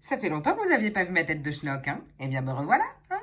Ça fait longtemps que vous n'aviez pas vu ma tête de schnock, hein? Eh bien, me revoilà, hein?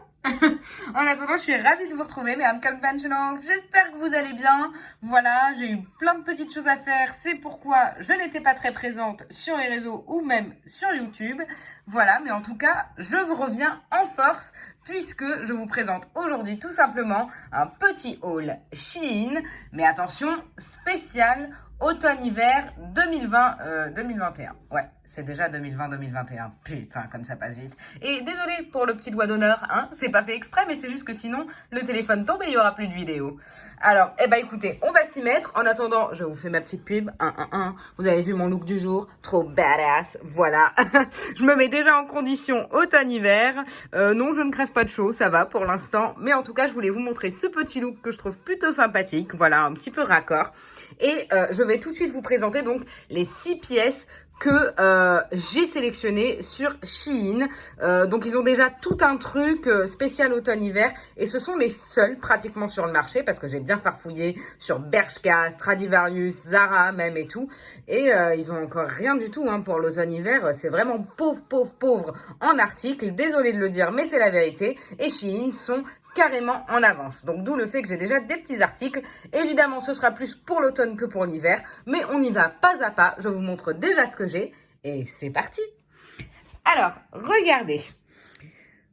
En attendant, je suis ravie de vous retrouver, mes Unconventionals. J'espère que vous allez bien. Voilà, j'ai eu plein de petites choses à faire. C'est pourquoi je n'étais pas très présente sur les réseaux ou même sur YouTube. Voilà, mais en tout cas, je vous reviens en force puisque je vous présente aujourd'hui tout simplement un petit haul Shein. Mais attention, spécial automne-hiver 2020-2021. Ouais, c'est déjà 2020-2021. Putain, comme ça passe vite. Et désolé pour le petit doigt d'honneur, hein, c'est pas fait exprès, mais c'est juste que sinon, le téléphone tombe et il y aura plus de vidéo. Alors, eh ben écoutez, on va s'y mettre. En attendant, je vous fais ma petite pub. Vous avez vu mon look du jour? Trop badass, voilà. Je me mets déjà en condition automne-hiver. Non, je ne crève pas de chaud, ça va pour l'instant. Mais en tout cas, je voulais vous montrer ce petit look que je trouve plutôt sympathique. Voilà, un petit peu raccord. Et je vais tout de suite vous présenter donc les 6 pièces que j'ai sélectionné sur Shein. Donc ils ont déjà tout un truc spécial automne-hiver et ce sont les seuls pratiquement sur le marché parce que j'ai bien farfouillé sur Bershka, Stradivarius, Zara même et tout. Et ils ont encore rien du tout hein, pour l'automne-hiver. C'est vraiment pauvre en articles. Désolée de le dire mais c'est la vérité. Et Shein sont carrément en avance. Donc d'où le fait que j'ai déjà des petits articles. Évidemment, ce sera plus pour l'automne que pour l'hiver, mais on y va pas à pas. Je vous montre déjà ce que j'ai et c'est parti. Alors, regardez.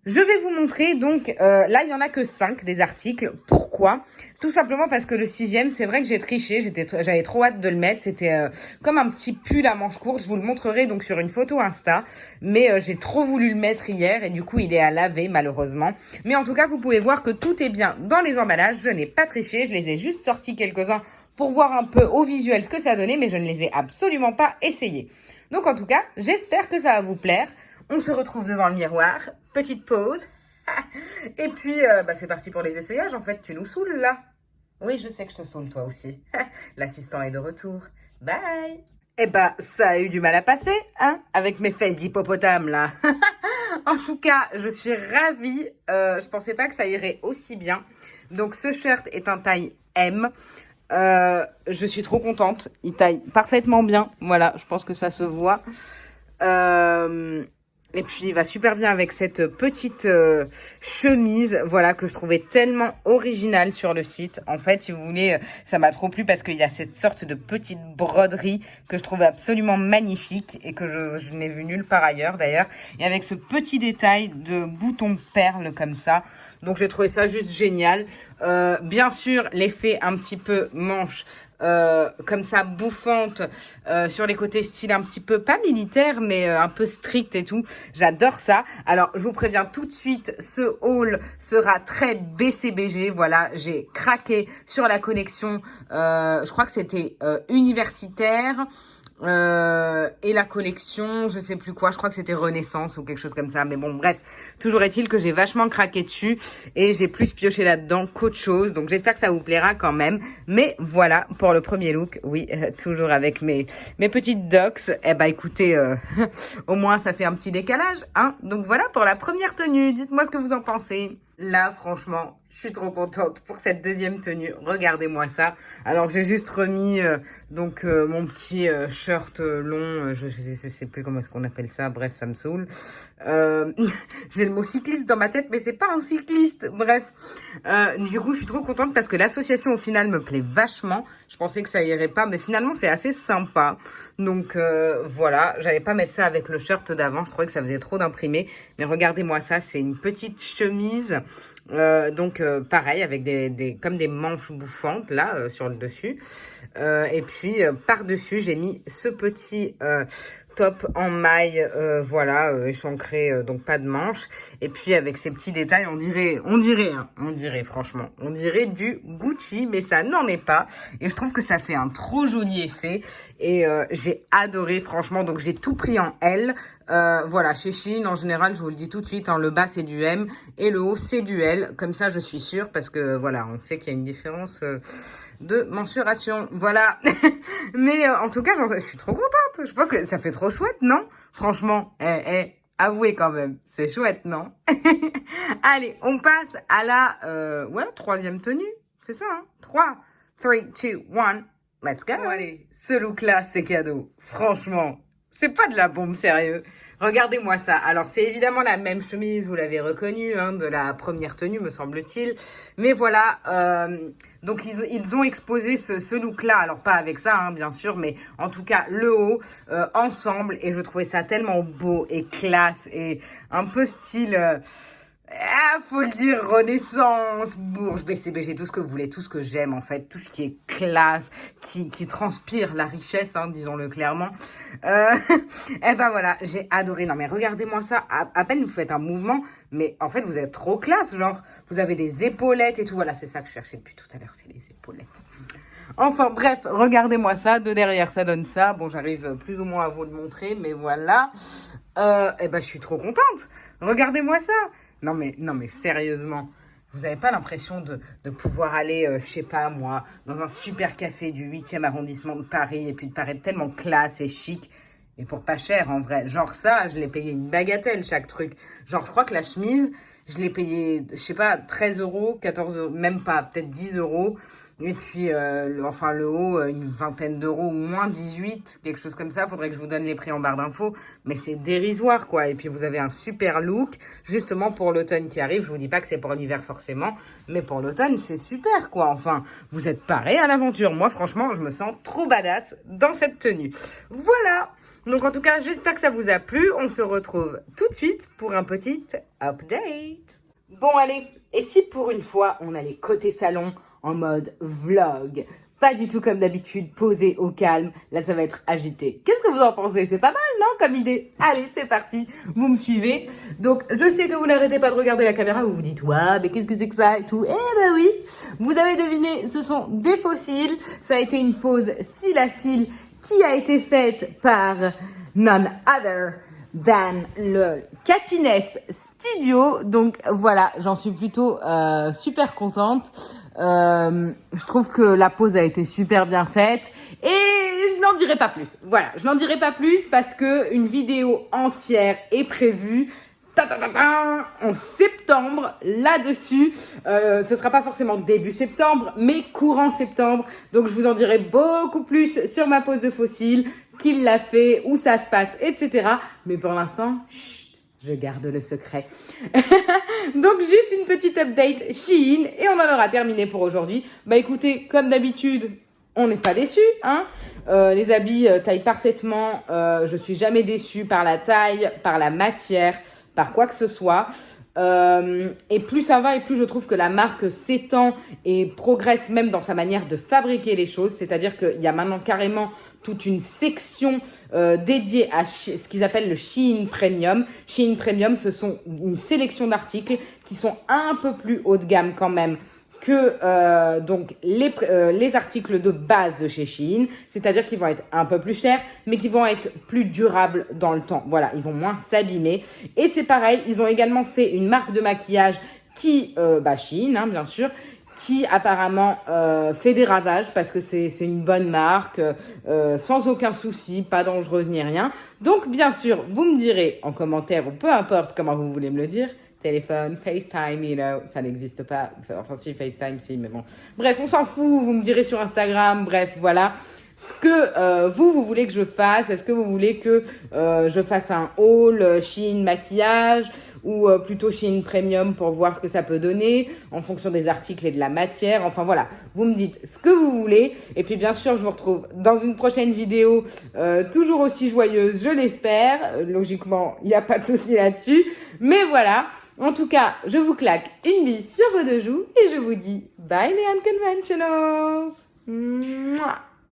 Je vais vous montrer, donc, là, il y en a que 5 des articles. Pourquoi? Tout simplement parce que le 6e, c'est vrai que j'ai triché, j'avais trop hâte de le mettre. C'était comme un petit pull à manches courtes. Je vous le montrerai donc sur une photo Insta. Mais j'ai trop voulu le mettre hier et du coup, il est à laver, malheureusement. Mais en tout cas, vous pouvez voir que tout est bien dans les emballages. Je n'ai pas triché, je les ai juste sortis quelques-uns pour voir un peu au visuel ce que ça donnait, mais je ne les ai absolument pas essayés. Donc, en tout cas, j'espère que ça va vous plaire. On se retrouve devant le miroir, petite pause, et puis c'est parti pour les essayages. En fait, tu nous saoules là. Oui, je sais que je te saoule toi aussi. L'assistant est de retour. Bye. Eh ben, ça a eu du mal à passer, hein, avec mes fesses d'hippopotame là. En tout cas, je suis ravie. Je pensais pas que ça irait aussi bien. Donc, ce shirt est un taille M. Je suis trop contente. Il taille parfaitement bien. Voilà, je pense que ça se voit. Et puis, il va super bien avec cette petite chemise, voilà, que je trouvais tellement originale sur le site. En fait, si vous voulez, ça m'a trop plu parce qu'il y a cette sorte de petite broderie que je trouvais absolument magnifique et que je n'ai vu nulle part ailleurs, d'ailleurs. Et avec ce petit détail de boutons perles comme ça. Donc, j'ai trouvé ça juste génial. Bien sûr, l'effet un petit peu manche. Comme ça, bouffante, sur les côtés style un petit peu, pas militaire, mais un peu strict et tout. J'adore ça. Alors, je vous préviens tout de suite, ce haul sera très BCBG. Voilà, j'ai craqué sur la collection, je crois que c'était universitaire. Et la collection, je sais plus quoi, je crois que c'était Renaissance ou quelque chose comme ça. Mais bon, bref, toujours est-il que j'ai vachement craqué dessus et j'ai plus pioché là-dedans qu'autre chose. Donc j'espère que ça vous plaira quand même. Mais voilà, pour le premier look, oui, toujours avec mes petites docs. Eh ben écoutez, au moins ça fait un petit décalage, hein. Donc voilà pour la première tenue. Dites-moi ce que vous en pensez. Là, franchement, je suis trop contente pour cette deuxième tenue. Regardez-moi ça. Alors, j'ai juste remis mon petit shirt long. Je sais plus comment est-ce qu'on appelle ça. Bref, ça me saoule. J'ai le mot cycliste dans ma tête, mais c'est pas un cycliste. Bref. Du coup, je suis trop contente parce que l'association, au final, me plaît vachement. Je pensais que ça irait pas, mais finalement, c'est assez sympa. Donc, voilà. J'allais pas mettre ça avec le shirt d'avant. Je trouvais que ça faisait trop d'imprimé. Mais regardez-moi ça. C'est une petite chemise. Pareil avec comme des manches bouffantes là sur le dessus et puis par dessus j'ai mis ce petit top en maille échancré, donc pas de manches, et puis avec ces petits détails on dirait franchement on dirait du Gucci, mais ça n'en est pas, et je trouve que ça fait un trop joli effet, et j'ai adoré franchement. Donc j'ai tout pris en L. Voilà, chez Shein en général, je vous le dis tout de suite, hein, le bas c'est du M et le haut c'est du L, comme ça je suis sûre, parce que voilà, on sait qu'il y a une différence de mensuration, voilà. Mais en tout cas, je suis trop contente. Je pense que ça fait trop chouette, non? Franchement, avouez quand même, c'est chouette, non? Allez, on passe à la troisième tenue, c'est ça, hein? 3, 3, 2, 1, let's go. Bon, allez, ce look-là, c'est cadeau. Franchement, c'est pas de la bombe, sérieux. Regardez-moi ça. Alors, c'est évidemment la même chemise, vous l'avez reconnue, hein, de la première tenue, me semble-t-il. Mais voilà, donc ils ont exposé ce look-là. Alors, pas avec ça, hein, bien sûr, mais en tout cas, le haut, ensemble. Et je trouvais ça tellement beau et classe et un peu style... faut le dire, Renaissance, Bourges, BCBG, tout ce que vous voulez, tout ce que j'aime en fait, tout ce qui est classe, qui transpire la richesse, hein, disons-le clairement. Et ben voilà, j'ai adoré. Non mais regardez-moi ça, à peine vous faites un mouvement, mais en fait vous êtes trop classe, genre vous avez des épaulettes et tout. Voilà, c'est ça que je cherchais depuis tout à l'heure, c'est les épaulettes. Enfin bref, regardez-moi ça, de derrière ça donne ça. Bon, j'arrive plus ou moins à vous le montrer, mais voilà. Et ben je suis trop contente. Regardez-moi ça. Non mais sérieusement, vous n'avez pas l'impression de pouvoir aller, je sais pas moi, dans un super café du 8e arrondissement de Paris et puis de paraître tellement classe et chic et pour pas cher en vrai. Genre ça, je l'ai payé une bagatelle chaque truc. Genre je crois que la chemise, je l'ai payé, je sais pas, 13 euros, 14 euros, même pas, peut-être 10 euros. Et puis, le haut, une vingtaine d'euros ou moins, 18, quelque chose comme ça. Faudrait que je vous donne les prix en barre d'infos. Mais c'est dérisoire, quoi. Et puis, vous avez un super look, justement, pour l'automne qui arrive. Je vous dis pas que c'est pour l'hiver, forcément. Mais pour l'automne, c'est super, quoi. Enfin, vous êtes parés à l'aventure. Moi, franchement, je me sens trop badass dans cette tenue. Voilà. Donc, en tout cas, j'espère que ça vous a plu. On se retrouve tout de suite pour un petit update. Bon, allez. Et si pour une fois, on allait côté salon en mode vlog, pas du tout comme d'habitude, posé au calme. Là, ça va être agité. Qu'est-ce que vous en pensez? C'est pas mal, non, comme idée? Allez, c'est parti. Vous me suivez. Donc, je sais que vous n'arrêtez pas de regarder la caméra. Vous vous dites, ouais, mais qu'est-ce que c'est que ça et tout. Eh ben oui, vous avez deviné, ce sont des fossiles. Ça a été une pose cils à cils qui a été faite par none other than le Catines Studio. Donc voilà, j'en suis plutôt super contente. Je trouve que la pose a été super bien faite et je n'en dirai pas plus. Voilà, je n'en dirai pas plus parce que une vidéo entière est prévue en septembre là-dessus. Ce sera pas forcément début septembre, mais courant septembre. Donc je vous en dirai beaucoup plus sur ma pose de fossile, qui l'a fait, où ça se passe, etc. Mais pour l'instant, je garde le secret. Donc, juste une petite update Shein et on en aura terminé pour aujourd'hui. Bah écoutez, comme d'habitude, on n'est pas déçus, hein. Les habits taillent parfaitement. Je suis jamais déçue par la taille, par la matière, par quoi que ce soit. Et plus ça va et plus je trouve que la marque s'étend et progresse même dans sa manière de fabriquer les choses. C'est-à-dire qu'il y a maintenant carrément toute une section dédiée à ce qu'ils appellent le Shein Premium. Shein Premium, ce sont une sélection d'articles qui sont un peu plus haut de gamme quand même que donc les articles de base de chez Shein, c'est-à-dire qu'ils vont être un peu plus chers, mais qui vont être plus durables dans le temps. Voilà, ils vont moins s'abîmer. Et c'est pareil, ils ont également fait une marque de maquillage qui, Shein, hein, bien sûr, qui apparemment fait des ravages parce que c'est une bonne marque, sans aucun souci, pas dangereuse ni rien. Donc bien sûr, vous me direz en commentaire ou peu importe comment vous voulez me le dire, téléphone, FaceTime, ça n'existe pas. Enfin si, FaceTime, si, mais bon. Bref, on s'en fout, vous me direz sur Instagram, bref, voilà. Ce que vous voulez que je fasse. Est-ce que vous voulez que je fasse un haul Shein maquillage ou plutôt Shein Premium pour voir ce que ça peut donner en fonction des articles et de la matière. Enfin voilà, vous me dites ce que vous voulez. Et puis bien sûr, je vous retrouve dans une prochaine vidéo toujours aussi joyeuse, je l'espère. Logiquement, il n'y a pas de souci là-dessus. Mais voilà, en tout cas, je vous claque une bise sur vos deux joues et je vous dis bye les unconventionals. Mouah.